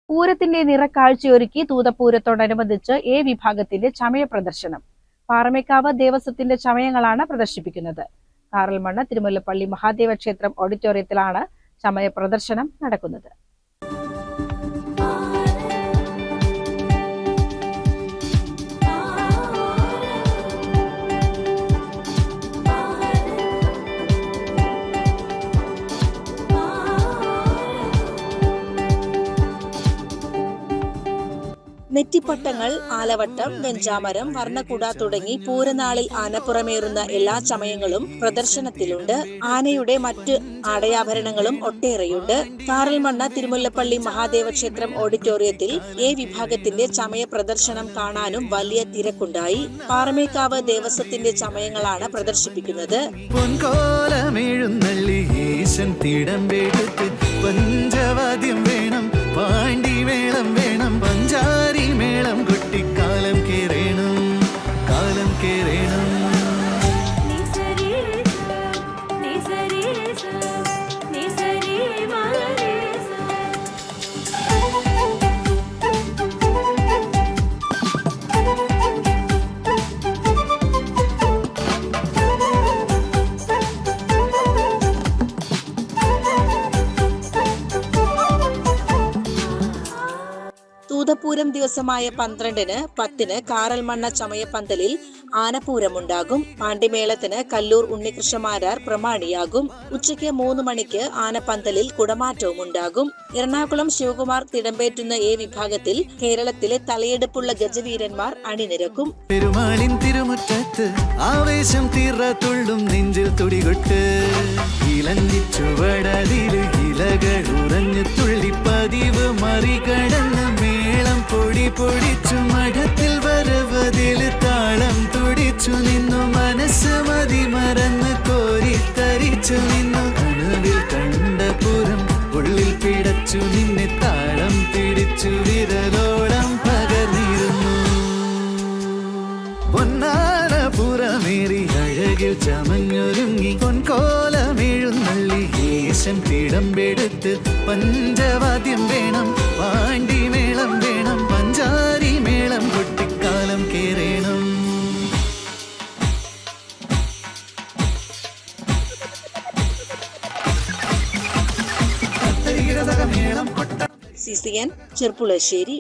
പൂരത്തിന്റെ നിറക്കാഴ്ചയൊരുക്കി തൂതപൂരത്തോടനുബന്ധിച്ച് എ വിഭാഗത്തിന്റെ ചമയ പ്രദർശനം. പാറമേക്കാവ് ദേവസ്വത്തിന്റെ ചമയങ്ങളാണ് പ്രദർശിപ്പിക്കുന്നത്. കാറൽമണ്ണ തിരുമുല്ലപ്പള്ളി മഹാദേവ ക്ഷേത്രം ഓഡിറ്റോറിയത്തിലാണ് ചമയ പ്രദർശനം നടക്കുന്നത്. നെറ്റിപ്പട്ടങ്ങൾ, ആലവട്ടം, വെഞ്ചാമരം, വർണ്ണക്കുട തുടങ്ങി പൂരനാളിൽ ആനപ്പുറമേറുന്ന എല്ലാ ചമയങ്ങളും പ്രദർശനത്തിലുണ്ട്. ആനയുടെ മറ്റ് ആടയാഭരണങ്ങളും ഒട്ടേറെയുണ്ട്. കാറൽമണ്ണ തിരുമുല്ലപ്പള്ളി മഹാദേവ ക്ഷേത്രം ഓഡിറ്റോറിയത്തിൽ എ വിഭാഗത്തിന്റെ ചമയ പ്രദർശനം കാണാനും വലിയ തിരക്കുണ്ടായി. പാറമേക്കാവ് ദേവസ്വത്തിന്റെ ചമയങ്ങളാണ് പ്രദർശിപ്പിക്കുന്നത്. പഞ്ചവാദ്യം വേണം, പാണ്ടി മേളം വേണം, പഞ്ചാരി മേളം കൊട്ടി കാലം കേറേണം, കാലം കേറേണം. തൂതപൂരം ദിവസമായ 12-ന് 10-ന് കാറൽമണ്ണ ചമയപ്പന്തലിൽ ആനപ്പൂരമുണ്ടാകും. പാണ്ടിമേളത്തിന് കല്ലൂർ ഉണ്ണികൃഷ്ണമാരാർ പ്രമാണിയാകും. ഉച്ചയ്ക്ക് 3 മണിക്ക് ആനപ്പന്തലിൽ കുടമാറ്റവും ഉണ്ടാകും. എറണാകുളം ശിവകുമാർ തിടമ്പേറ്റുന്ന എ വിഭാഗത്തിൽ കേരളത്തിലെ തലയെടുപ്പുള്ള ഗജവീരന്മാർ അണിനിരക്കും. പെരുമാളിൻ തിരുമുറ്റത്ത് ആവേശം തീർത്തുള്ളും നെഞ്ചിൽ തുടികൊട്ട് ഇലഞ്ഞിച്ചുവടലിൽ ഇലകൾ ഉറഞ്ഞു തുള്ളി പതിവ് മറികടന്ന് മേളം പൊടി പൊടിച്ചു മഠത്തിൽ വരവതിൽ താളം തുടിച്ചു നിന്നു. മനസ്സ് മതി മറന്ന് കോരിത്തരിച്ചു നിന്നു. കനവിൽ കണ്ട പുരം ഉള്ളിൽ പിടച്ചു നിന്നെ താളം പിടിച്ചു വിരലോളം പകർന്നിരുന്നു. പൊന്നാന പുറമേറി അഴകിൽ ചമഞ്ഞൊരുങ്ങി പൊൻകോലമെഴുന്നള്ളി യേശൻ തിടമ്പെടുത്ത് പഞ്ചവാദ്യം വേണം, പാണ്ടി മേളം വേണം, പഞ്ചാരി മേളം കൊട്ടിക്കാലം കേറേണം. CCN ചെർപ്പുളശ്ശേരി.